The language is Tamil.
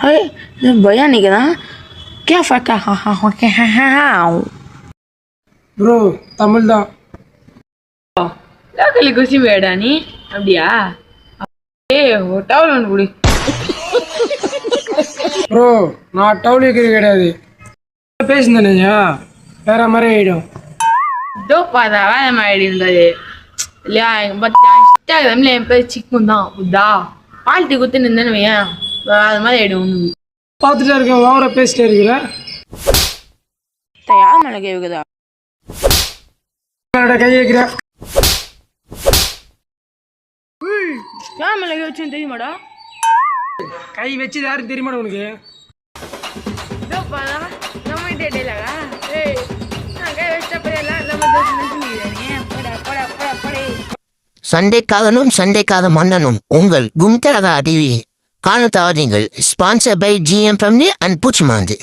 अरे भैया नहीं कहना क्या फर्क है हाँ हाँ हाँ हाँ हाँ हाँ ப்ரோ தமிழ் தான். லோக்கலி குசி வேடா நீ அப்படியா ஒரு டவுல் ஒன்று குடி ப்ரோ நான் டவுல் வைக்கிறது கிடையாது. பேசுனேயா வேற மாதிரி ஆகிடும். இதோ பார்த்தா வேலை மாதிரி இருந்தது இல்லையா எங்கள் பார்த்தா இன்ஸ்டாகிராமில் என் பேர் சிக்கும் தான் புத்தா பால்ட்டி குத்து நின்றேன்னு வையன் அது மாதிரி ஆகிடும் ஒன்று பார்த்துட்டே இருக்கேன் ஓவரா பேசிட்டே இருக்கிற. யார் மேலே கேட்குதா கை வைக்கிற யார் மேலே கை வச்சுன்னு தெரியுமாடா கை வச்சு யாரும் தெரியுமாடா உனக்கு? இதோ பார்த்தா நம்ம டேலாகா ஏய் நான் கை வச்ச பையெல்லாம் நம்ம தோசை நினைச்சுக்கிறேன் போடா போடா போடா போடே சண்டைக்காரனும் சண்டைக்கார மன்னனும் உங்கள் கும்தரகா டிவி காண தவறீங்கள். Sponsor by GM Family and பூச்சிமாந்து.